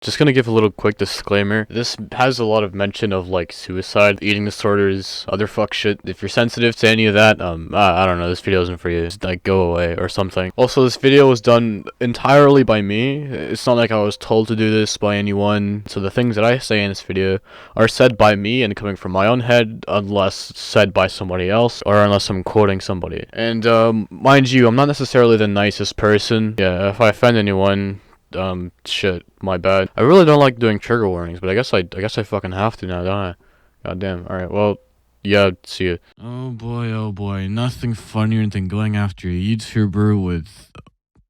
Just gonna give a little quick disclaimer. This has a lot of mention of like suicide, eating disorders, other fuck shit. If you're sensitive to any of that, I don't know, this video isn't for you. Just like go away or something. Also, this video was done entirely by me. It's not like I was told to do this by anyone. So the things that I say in this video are said by me and coming from my own head, unless said by somebody else or unless I'm quoting somebody. And mind you, I'm not necessarily the nicest person. Yeah, if I offend anyone, shit, my bad. I really don't like doing trigger warnings, but I guess I fucking have to now, don't I? God damn. Alright, well, yeah, see ya. Oh boy, nothing funnier than going after a YouTuber with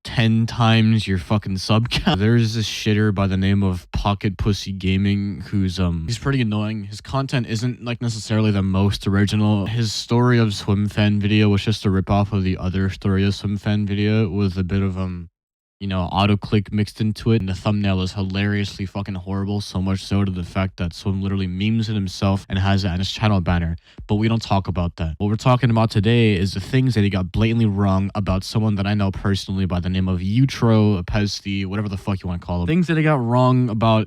10 times your fucking sub count. There's this shitter by the name of PocketGaming who's he's pretty annoying. His content isn't like necessarily the most original. His story of swim fan video was just a ripoff of the other story of swim fan video with a bit of you know, auto-click mixed into it, and the thumbnail is hilariously fucking horrible, so much so to the fact that Swim literally memes it himself and has it on his channel banner. But we don't talk about that. What we're talking about today is the things that he got blatantly wrong about someone that I know personally by the name of Eutro, Pesty, whatever the fuck you want to call him. Things that he got wrong about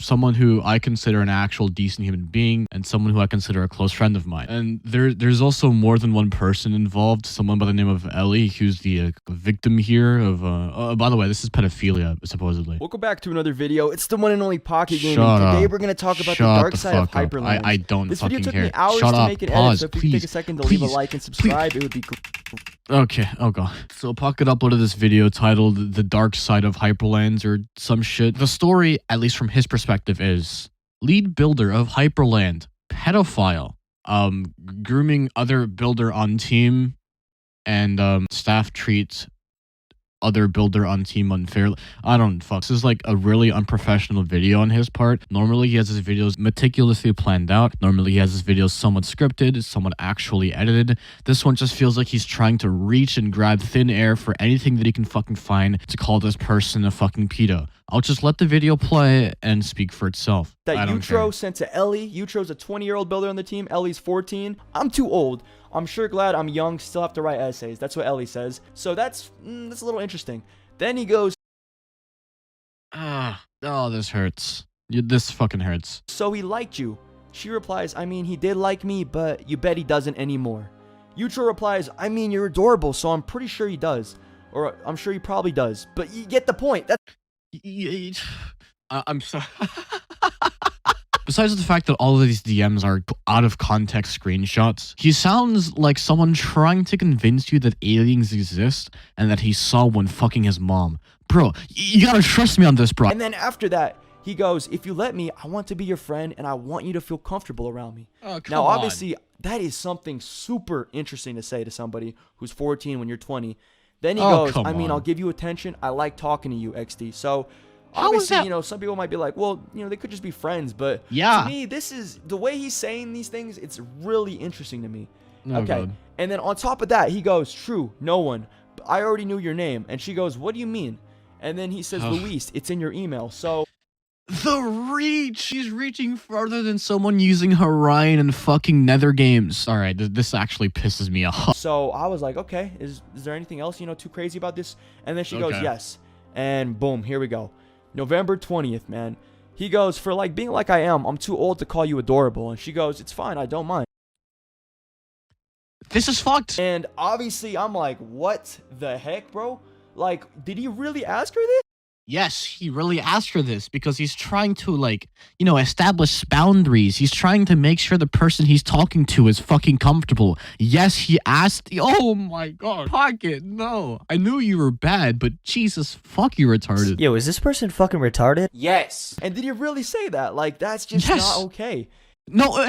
someone who I consider an actual decent human being and someone who I consider a close friend of mine. And there's also more than one person involved, someone by the name of Ellie, who's the victim here of by the way, this is pedophilia, supposedly. Welcome back to another video. It's the one and only PocketGaming. Today we're going to talk about the dark side of Hyperland. I don't This fucking video took care. me hours Shut to up. make an Pause, edit, so if please, you take a second to leave a like and subscribe, it would be cool. Okay, oh god. So Pocket uploaded this video titled The Dark Side of Hyperlands or some shit. The story, at least from his perspective, is lead builder of Hyperland, pedophile, grooming other builder on team, and staff treats other builder on team unfairly. I don't fuck. This is like a really unprofessional video on his part. Normally he has his videos meticulously planned out. Normally he has his videos somewhat scripted, somewhat actually edited. This one just feels like he's trying to reach and grab thin air for anything that he can fucking find to call this person a fucking pedo. I'll just let the video play and speak for itself. That Eutro sent to Ellie. Eutro's a 20-year-old builder on the team. Ellie's 14. I'm too old. I'm sure glad I'm young, still have to write essays. That's what Ellie says. So that's a little interesting. Then he goes, oh, this hurts. This fucking hurts. So he liked you. She replies, I mean, he did like me, but you bet he doesn't anymore. Eutro replies, I mean, you're adorable, so I'm pretty sure he does. Or I'm sure he probably does. But you get the point. I'm sorry. Besides the fact that all of these DMs are out of context screenshots, he sounds like someone trying to convince you that aliens exist and that he saw one fucking his mom. Bro, you gotta trust me on this, bro. And then after that, he goes, if you let me, I want to be your friend and I want you to feel comfortable around me. Oh, come now, on. obviously, that is something super interesting to say to somebody who's 14 when you're 20. Then he goes, I mean, I'll give you attention. I like talking to you, XD. So obviously, you know, some people might be like, well, you know, they could just be friends. But to me, this is the way he's saying these things. It's really interesting to me. Oh, okay. God. And then on top of that, he goes, true, no one. But I already knew your name. And she goes, what do you mean? And then he says, Luis, it's in your email. So the reach! He's reaching farther than someone using Orion and fucking Nether games. Alright, this actually pisses me off. So I was like, okay, is there anything else, you know, too crazy about this? And then she goes, yes. And boom, here we go. November 20th, man. He goes, for like being like I am, I'm too old to call you adorable. And she goes, it's fine, I don't mind. This is fucked. And obviously, I'm like, what the heck, bro? Like, did he really ask her this? Yes, he really asked for this because he's trying to, like, you know, establish boundaries. He's trying to make sure the person he's talking to is fucking comfortable. Yes, he asked. Oh my god. Pocket, no. I knew you were bad, but Jesus, fuck you retarded. Yo, is this person fucking retarded? Yes. And did he really say that? Like, that's just not okay. No.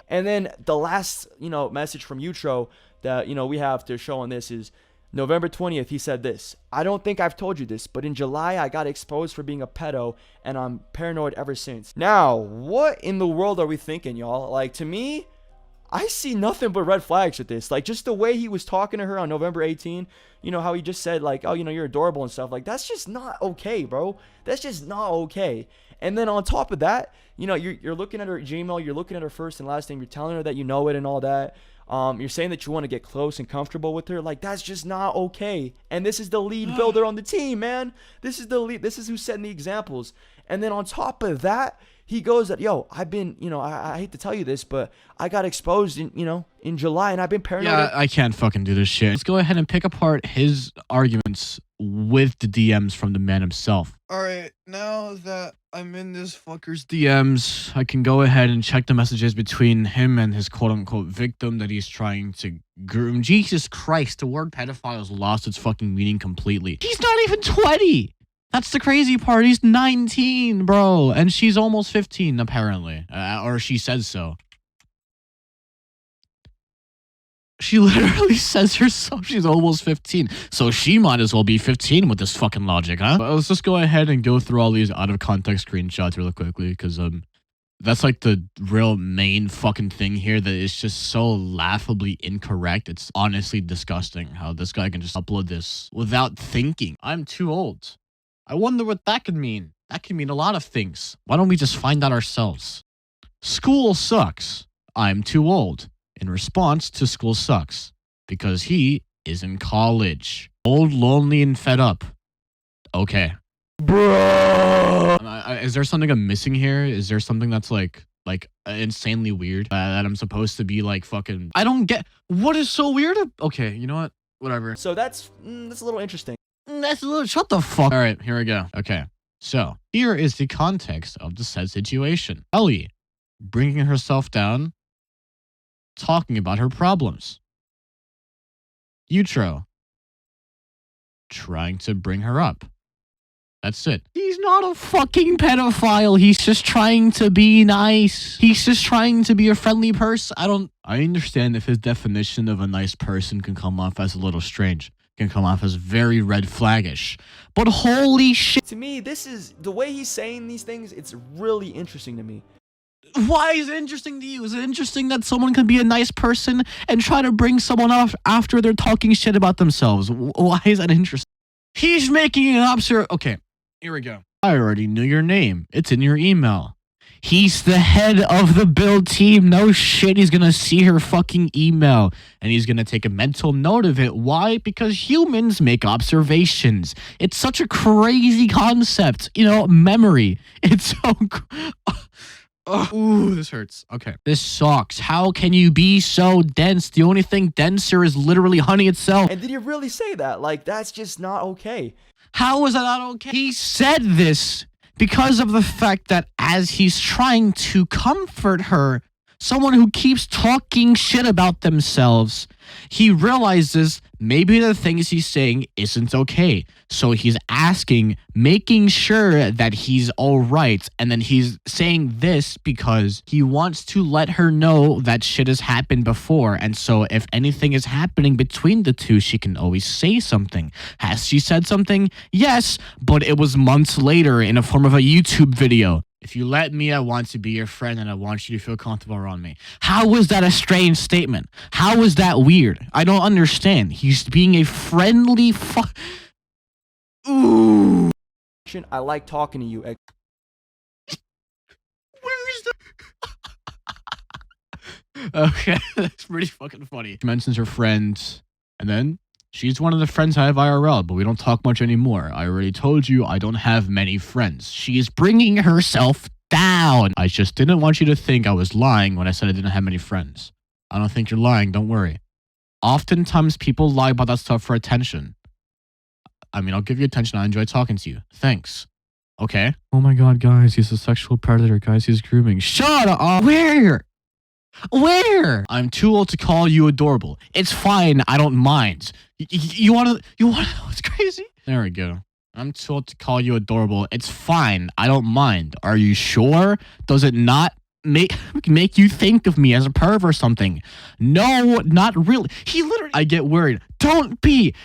And then the last, you know, message from Eutro that, you know, we have to show on this is November 20th, he said this. I don't think I've told you this, but in July, I got exposed for being a pedo, and I'm paranoid ever since. Now, what in the world are we thinking, y'all? Like, to me, I see nothing but red flags with this. Like, just the way he was talking to her on November 18, you know, how he just said, like, oh, you know, you're adorable and stuff. Like, that's just not okay, bro. That's just not okay. And then on top of that, you know, you're looking at her Gmail, you're looking at her first and last name, you're telling her that you know it and all that. You're saying that you want to get close and comfortable with her. Like, that's just not okay. And this is the lead builder on the team, man. This is the lead. This is who's setting the examples. And then on top of that, he goes that, yo, I've been, I hate to tell you this, but I got exposed in July, and I've been paranoid. Yeah, I can't fucking do this shit. Let's go ahead and pick apart his arguments with the DMs from the man himself. Alright, now that I'm in this fucker's DMs, I can go ahead and check the messages between him and his quote-unquote victim that he's trying to groom. Jesus Christ, the word pedophile has lost its fucking meaning completely. He's not even 20! That's the crazy part. He's 19, bro. And she's almost 15, apparently. Or she says so. She literally says herself she's almost 15. So she might as well be 15 with this fucking logic, huh? But let's just go ahead and go through all these out-of-context screenshots really quickly, because that's like the real main fucking thing here that is just so laughably incorrect. It's honestly disgusting how this guy can just upload this without thinking. I'm too old. I wonder what that could mean. That could mean a lot of things. Why don't we just find out ourselves? School sucks. I'm too old. In response to school sucks. Because he is in college. Old, lonely, and fed up. Okay. Bro! Is there something I'm missing here? Is there something that's like insanely weird? That I'm supposed to be like fucking... I don't get... What is so weird? Okay, you know what? Whatever. So that's a little interesting. That's a little... Shut the fuck... Alright, here we go. Okay. So, here is the context of the said situation. Ellie, bringing herself down, talking about her problems. Eutro, trying to bring her up. That's it. He's not a fucking pedophile. He's just trying to be nice. He's just trying to be a friendly person. I understand if his definition of a nice person can come off as a little strange. Can come off as very red flaggish. But holy shit. To me, this is the way he's saying these things. It's really interesting to me. Why is it interesting to you? Is it interesting that someone can be a nice person and try to bring someone off after they're talking shit about themselves? Why is that interesting? He's making an observation. Okay, here we go. I already knew your name. It's in your email. He's the head of the build team. No shit, he's gonna see her fucking email and he's gonna take a mental note of it. Why? Because humans make observations. It's such a crazy concept. Memory. It's so... Ooh, this hurts. Okay. This sucks. How can you be so dense? The only thing denser is literally honey itself. And did he really say that? Like, that's just not okay. How is that not okay? He said this because of the fact that as he's trying to comfort her, someone who keeps talking shit about themselves, he realizes maybe the things he's saying isn't okay. So he's asking, making sure that he's all right. And then he's saying this because he wants to let her know that shit has happened before. And so if anything is happening between the two, she can always say something. Has she said something? Yes, but it was months later in a form of a YouTube video. If you let me, I want to be your friend and I want you to feel comfortable around me. How was that a strange statement? How is that weird? I don't understand. He's being a friendly Ooh. I like talking to you. Where is the... Okay, that's pretty fucking funny. She mentions her friend and then... She's one of the friends I have IRL, but we don't talk much anymore. I already told you I don't have many friends. She's bringing herself down. I just didn't want you to think I was lying when I said I didn't have many friends. I don't think you're lying, don't worry. Oftentimes people lie about that stuff for attention. I mean, I'll give you attention. I enjoy talking to you. Thanks. Okay. Oh my god, guys, he's a sexual predator. Guys, he's grooming. Shut up! Where? I'm too old to call you adorable. It's fine. I don't mind. You wanna know what's crazy? There we go. I'm too old to call you adorable. It's fine. I don't mind. Are you sure? Does it not make you think of me as a perv or something? No, not really. He literally... I get worried. Don't be...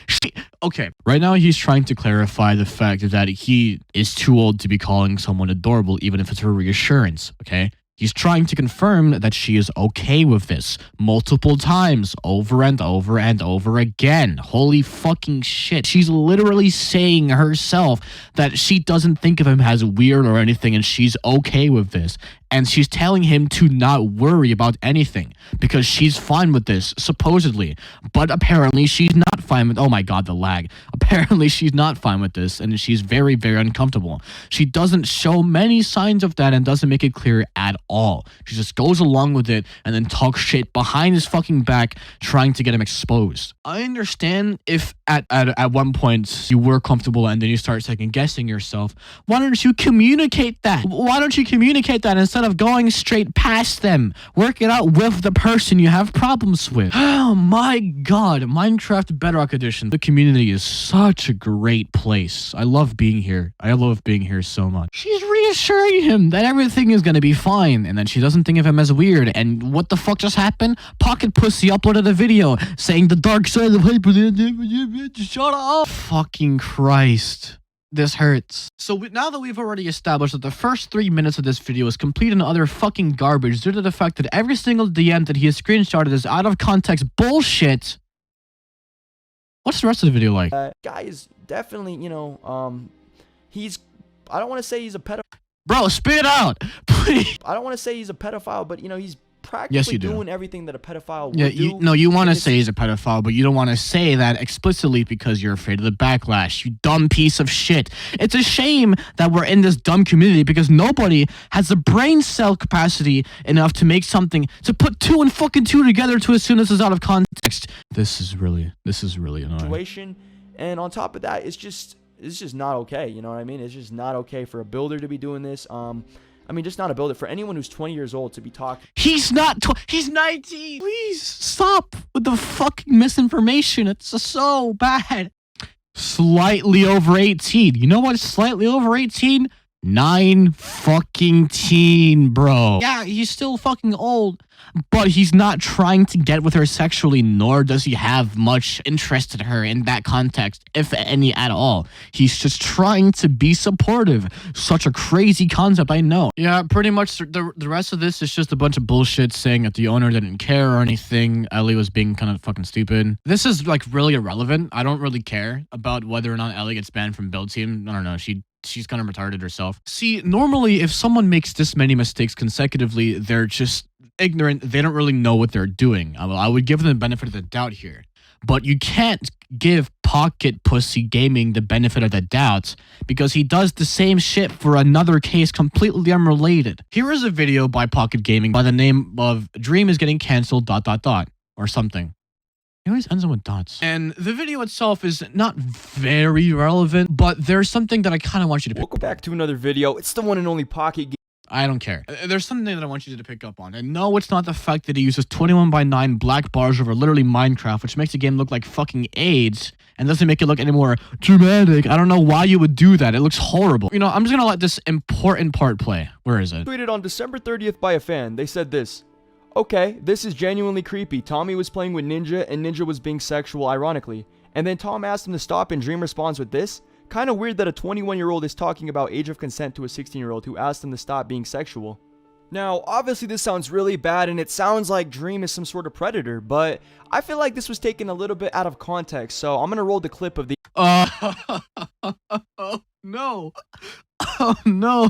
Okay. Right now, he's trying to clarify the fact that he is too old to be calling someone adorable, even if it's a reassurance, okay? He's trying to confirm that she is okay with this multiple times, over and over and over again. Holy fucking shit. She's literally saying herself that she doesn't think of him as weird or anything and she's okay with this. and she's telling him to not worry about anything because she's fine with this, supposedly. But apparently she's not fine with, oh my god, the lag. Apparently she's not fine with this, and she's very, very uncomfortable. She doesn't show many signs of that and doesn't make it clear at all. She just goes along with it and then talks shit behind his fucking back, trying to get him exposed. I understand if at one point you were comfortable and then you start second guessing yourself. Why don't you communicate that? Why don't you communicate that instead of going straight past them? Work it out with the person you have problems with. Oh my god, Minecraft Bedrock Edition. The community is such a great place. I love being here. I love being here so much. She's reassuring him that everything is gonna be fine, and then she doesn't think of him as weird. And what the fuck just happened? Pocket Pussy uploaded a video saying the dark side of hyper. Shut up! Fucking Christ. This hurts. So now that we've already established that the first 3 minutes of this video is complete and utter fucking garbage due to the fact that every single DM that he has screenshotted is out of context bullshit. What's the rest of the video like? Guy is definitely, you know, he's, I don't want to say he's a pedophile. Bro, spit it out, please. I don't want to say he's a pedophile, but, you know, he's practically doing everything that a pedophile would do. You want to say he's a pedophile, but you don't want to say that explicitly because you're afraid of the backlash, you dumb piece of shit. It's a shame that we're in this dumb community because nobody has the brain cell capacity enough to make something, to put two and fucking two together to assume this is out of context. This is really annoying. Situation. And on top of that, it's just not okay. You know what I mean? It's just not okay for a builder to be doing this. I mean, just not a builder. For anyone who's 20 years old to be talking. He's not. He's 19. Please stop with the fucking misinformation. It's so bad. Slightly over 18. You know what's slightly over 18? 9 fucking teen, bro. Yeah, he's still fucking old, but he's not trying to get with her sexually, nor does he have much interest in her in that context, if any at all. He's just trying to be supportive. Such a crazy concept, I know. Yeah, pretty much the rest of this is just a bunch of bullshit saying that the owner didn't care or anything. Ellie was being kind of fucking stupid. This is like really irrelevant. I don't really care about whether or not Ellie gets banned from build team. I don't know. She's kind of retarded herself. See, normally if someone makes this many mistakes consecutively, they're just ignorant. They don't really know what they're doing. I would give them the benefit of the doubt here. But you can't give Pocket Pussy Gaming the benefit of the doubt because he does the same shit for another case completely unrelated. Here is a video by Pocket Gaming by the name of Dream is getting cancelled ... or something. It always ends up with dots. And the video itself is not very relevant, but there's something that I kind of want you to pick. Welcome back to another video. It's the one and only Pocket Gaming. I don't care. There's something that I want you to pick up on. And no, it's not the fact that he uses 21:9 black bars over literally Minecraft, which makes the game look like fucking AIDS and doesn't make it look any more dramatic. I don't know why you would do that. It looks horrible. You know, I'm just gonna let this important part play. Where is it? Tweeted on December 30th by a fan. They said this. Okay, this is genuinely creepy. Tommy was playing with Ninja, and Ninja was being sexual, ironically. And then Tom asked him to stop, and Dream responds with this. Kind of weird that a 21-year-old is talking about age of consent to a 16-year-old who asked him to stop being sexual. Now, obviously this sounds really bad, and it sounds like Dream is some sort of predator, but I feel like this was taken a little bit out of context, so I'm gonna roll the clip of the... No. Oh, no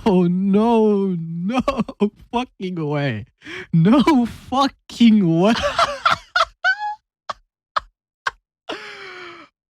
fucking way. No fucking way.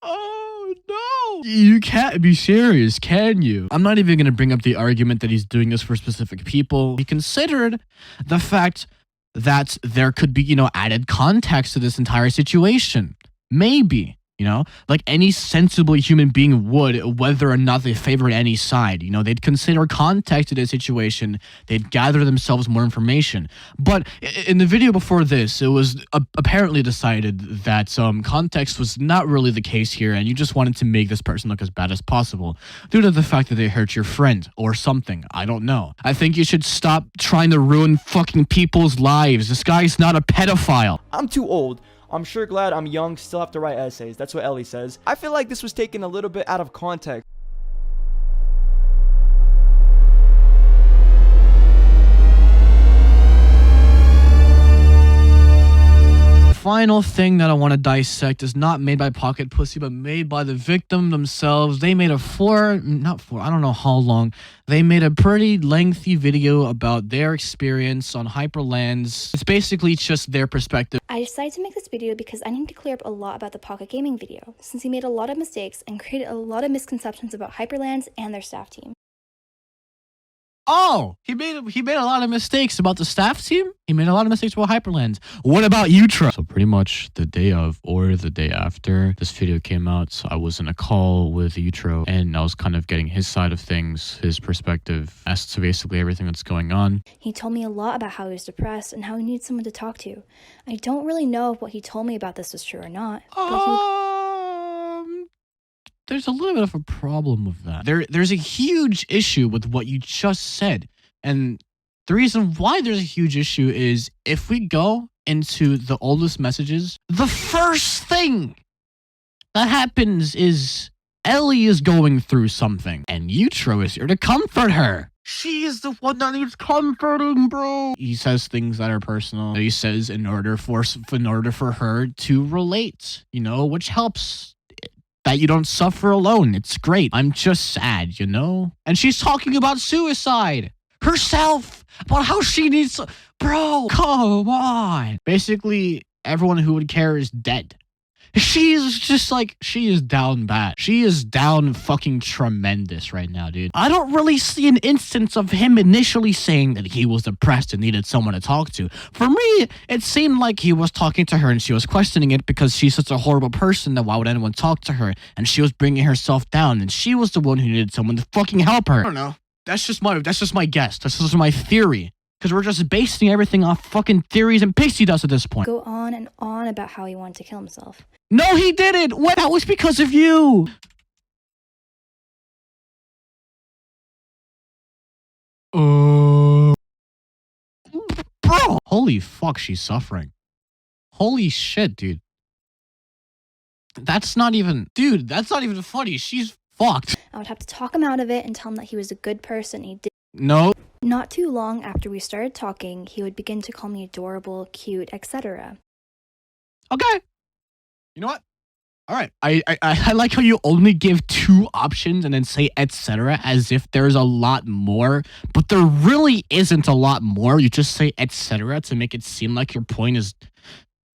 Oh, no. You can't be serious, can you? I'm not even going to bring up the argument that he's doing this for specific people. He considered the fact that there could be, you know, added context to this entire situation. Maybe. You know, like any sensible human being would, whether or not they favor any side. You know, they'd consider context to the situation. They'd gather themselves more information. But in the video before this, it was apparently decided that context was not really the case here, and you just wanted to make this person look as bad as possible due to the fact that they hurt your friend or something. I don't know. I think you should stop trying to ruin fucking people's lives. This guy's not a pedophile. I'm too old. I'm sure glad I'm young, still have to write essays. That's what Ellie says. I feel like this was taken a little bit out of context. final thing that I want to dissect is not made by Pocket Pussy, but made by the victim themselves. They made a I don't know how long. They made a pretty lengthy video about their experience on Hyperlands. It's basically just their perspective. I decided to make this video because I need to clear up a lot about the PocketGaming video, since he made a lot of mistakes and created a lot of misconceptions about Hyperlands and their staff team. Oh, he made a lot of mistakes about the staff team. He made a lot of mistakes about Hyperlands. What about Eutro? So pretty much the day of or the day after this video came out, so I was in a call with Eutro and I was kind of getting his side of things, his perspective as to basically everything that's going on. He told me a lot about how he was depressed and how he needs someone to talk to. I don't really know if what he told me about this was true or not, There's a little bit of a problem with that. There's a huge issue with what you just said. And the reason why there's a huge issue is if we go into the oldest messages, the first thing that happens is Ellie is going through something and Eutro is here to comfort her. She is the one that needs comforting, bro. He says things that are personal. He says in order for her to relate, you know, which helps. That you don't suffer alone. It's great. I'm just sad, you know? And she's talking about suicide herself, about how she needs... Bro, come on. Basically, everyone who would care is dead. She is just like, she is down bad. She is down fucking tremendous right now, dude. I don't really see an instance of him initially saying that he was depressed and needed someone to talk to. For me, it seemed like he was talking to her and she was questioning it because she's such a horrible person that why would anyone talk to her? And she was bringing herself down and she was the one who needed someone to fucking help her. I don't know. That's just my guess. That's just my theory. Because we're just basing everything off fucking theories and pixie dust at this point. go on and on about how he wanted to kill himself. No, he didn't. What? That was because of you. Bro. Holy fuck, she's suffering. Holy shit, dude. That's not even funny. She's fucked. I would have to talk him out of it and tell him that he was a good person. He did. No. Not too long after we started talking, he would begin to call me adorable, cute, etc. Okay. You know what? All right. I like how you only give two options and then say etc. as if there's a lot more, but there really isn't a lot more. You just say etc. to make it seem like your point is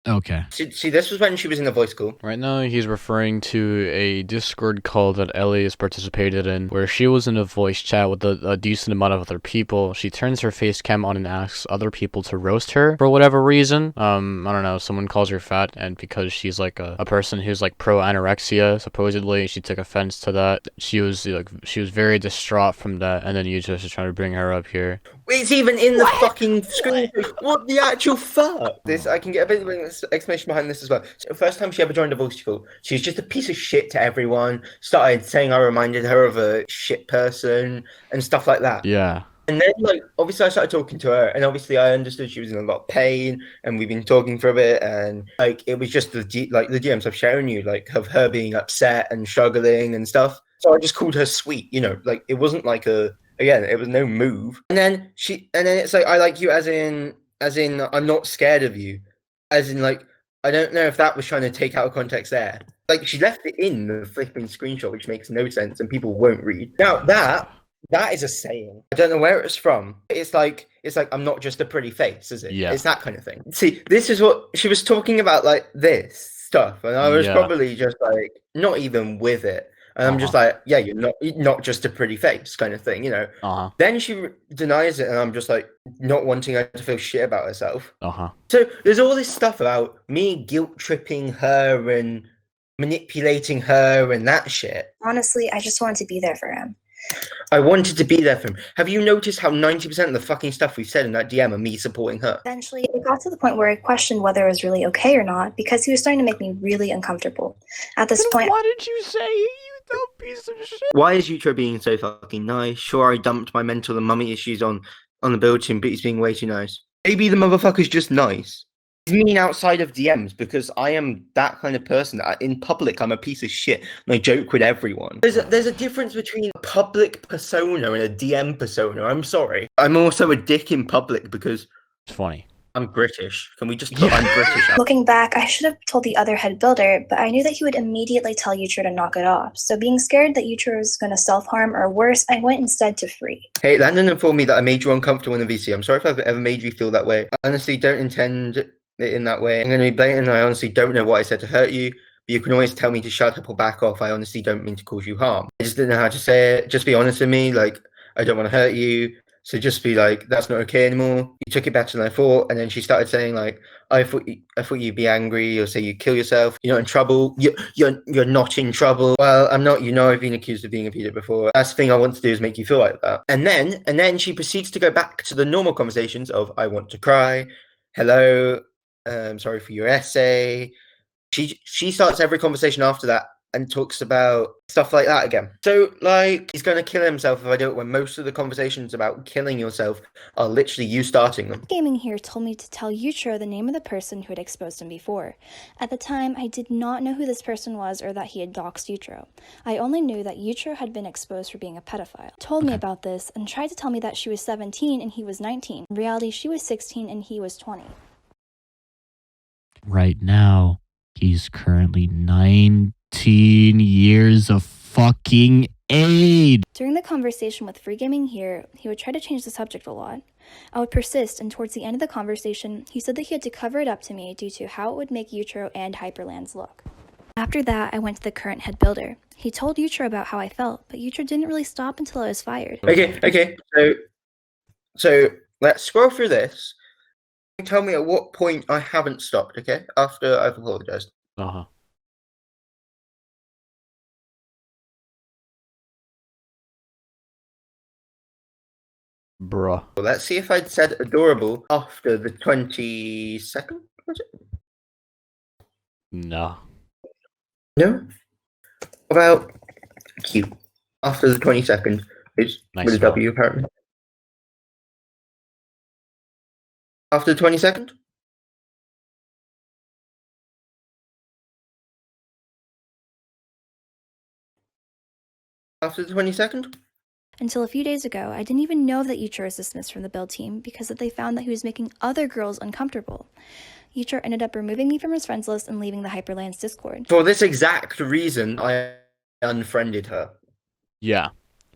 okay. See, this was when she was in the voice call. Right now, he's referring to a Discord call that Ellie has participated in, where she was in a voice chat with a decent amount of other people. She turns her face cam on and asks other people to roast her for whatever reason. I don't know, someone calls her fat, and because she's like a person who's like pro anorexia, supposedly, she took offense to that. She was very distraught from that, and then you just trying to bring her up here. It's even in the fucking screen. What the actual fuck? This, I can get a bit of an explanation behind this as well. So the first time she ever joined a voice call, she was just a piece of shit to everyone. Started saying I reminded her of a shit person and stuff like that. Yeah. And then, like, obviously I started talking to her, and obviously I understood she was in a lot of pain, and we've been talking for a bit, and, like, it was just the DMs I've shown you, like, of her being upset and struggling and stuff. So I just called her sweet, you know, like, it wasn't like again, it was no move. And then it's like, I like you as in, I'm not scared of you. As in, like, I don't know if that was trying to take out of context there. Like, she left it in the flipping screenshot, which makes no sense, and people won't read. Now, that is a saying. I don't know where it's from. It's like, I'm not just a pretty face, is it? Yeah. It's that kind of thing. See, this is what she was talking about, like, this stuff, and I was probably just, like, not even with it. And I'm just like, yeah, you're not just a pretty face kind of thing, you know. Then she denies it, and I'm just like, not wanting her to feel shit about herself. So there's all this stuff about me guilt tripping her and manipulating her and that shit. Honestly, I just wanted to be there for him. I wanted to be there for him. Have you noticed how 90% of the fucking stuff we've said in that DM are me supporting her? Eventually, it got to the point where I questioned whether it was really okay or not, because he was starting to make me really uncomfortable. At this point, why did you say you dumb piece of shit? Why is Eutro being so fucking nice? Sure, I dumped my mental and mummy issues on the build team, but he's being way too nice. Maybe the motherfucker's just nice. I mean outside of DMs, because I am that kind of person. In public, I'm a piece of shit, and I joke with everyone. There's a difference between a public persona and a DM persona. I'm sorry. I'm also a dick in public because... It's funny. I'm British. Can we just put I'm British? Looking back, I should have told the other head builder, but I knew that he would immediately tell Yutro to knock it off. So being scared that Yutro was going to self-harm or worse, I went instead to free. Hey, Landon informed me that I made you uncomfortable in the VC. I'm sorry if I've ever made you feel that way. I honestly don't intend it in that way. I'm going to be blatant. I honestly don't know what I said to hurt you. But you can always tell me to shut up or back off. I honestly don't mean to cause you harm. I just didn't know how to say it. Just be honest with me. Like, I don't want to hurt you. So just be like, that's not okay anymore. You took it better than I thought. And then she started saying like, I thought you'd be angry or say you'd kill yourself. You're not in trouble. You're not in trouble. Well, I'm not. You know, I've been accused of being a pedo before. That's the thing I want to do is make you feel like that. And then she proceeds to go back to the normal conversations of I want to cry. Hello. Sorry for your essay. She starts every conversation after that and talks about stuff like that again. So, like, he's going to kill himself if I do it, when most of the conversations about killing yourself are literally you starting them. Gaming here told me to tell Yutro the name of the person who had exposed him before. At the time, I did not know who this person was or that he had doxed Yutro. I only knew that Yutro had been exposed for being a pedophile. Told me about this and tried to tell me that she was 17 and he was 19. In reality, she was 16 and he was 20. Right now, he's currently 19 years of fucking age. During the conversation with Free Gaming here, he would try to change the subject a lot. I would persist, and towards the end of the conversation, he said that he had to cover it up to me due to how it would make Eutro and Hyperlands look. After that, I went to the current head builder. He told Eutro about how I felt, but Eutro didn't really stop until I was fired. Okay. So let's scroll through this. Tell me at what point I haven't stopped, okay? After I've apologized. Uh-huh. Bruh. Well, let's see if I'd said adorable after the 22nd, was it? No. No? About cute. After the 22nd is Nice with a spell. W apparently. After the 22nd? After the 22nd? Until a few days ago, I didn't even know that Eutro was dismissed from the build team because they found that he was making other girls uncomfortable. Eutro ended up removing me from his friends list and leaving the Hyperlands Discord. For this exact reason, I unfriended her. Yeah.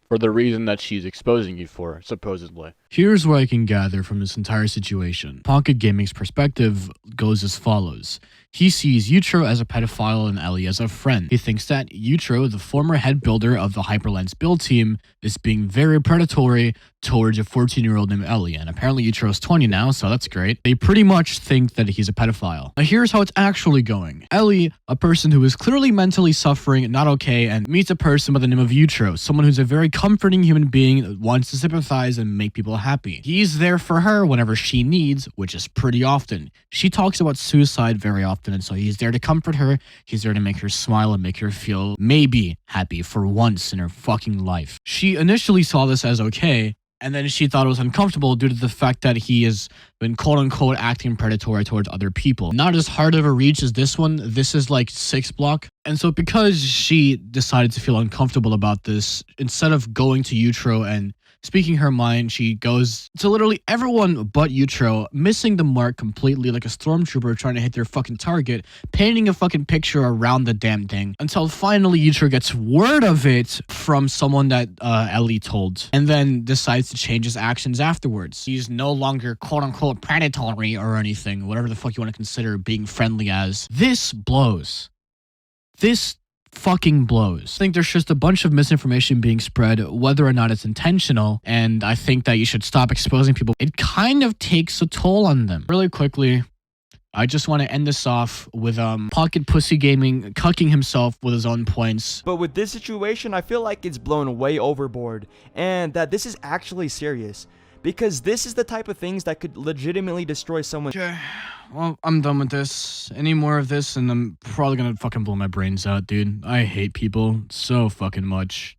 For the reason that she's exposing you for, supposedly. Here's what I can gather from this entire situation. Pocket Gaming's perspective goes as follows. He sees Eutro as a pedophile and Ellie as a friend. He thinks that Eutro, the former head builder of the Hyperlands build team, is being very predatory towards a 14-year-old named Ellie, and apparently Eutro is 20 now, so that's great. They pretty much think that he's a pedophile. Now here's how it's actually going. Ellie, a person who is clearly mentally suffering, not okay, and meets a person by the name of Eutro, someone who's a very comforting human being that wants to sympathize and make people happy. He's there for her whenever she needs, which is pretty often. She talks about suicide very often, and so he's there to comfort her. He's there to make her smile and make her feel maybe happy for once in her fucking life. She initially saw this as okay, and then she thought it was uncomfortable due to the fact that he has been quote-unquote acting predatory towards other people. Not as hard of a reach as this one. This is like 6 block. And so because she decided to feel uncomfortable about this, instead of going to Eutro and speaking her mind, she goes to literally everyone but Eutro, missing the mark completely like a stormtrooper trying to hit their fucking target, painting a fucking picture around the damn thing, until finally Eutro gets word of it from someone that Ellie told, and then decides to change his actions afterwards. He's no longer quote-unquote predatory or anything, whatever the fuck you want to consider being friendly as. This blows. This fucking blows. I think there's just a bunch of misinformation being spread, whether or not it's intentional, and I think that you should stop exposing people. It kind of takes a toll on them. Really quickly, I just want to end this off with Pocket Pussy Gaming cucking himself with his own points. But with this situation, I feel like it's blown way overboard, and that this is actually serious. Because this is the type of things that could legitimately destroy someone. Okay, well, I'm done with this. Any more of this, and I'm probably gonna fucking blow my brains out, dude. I hate people so fucking much.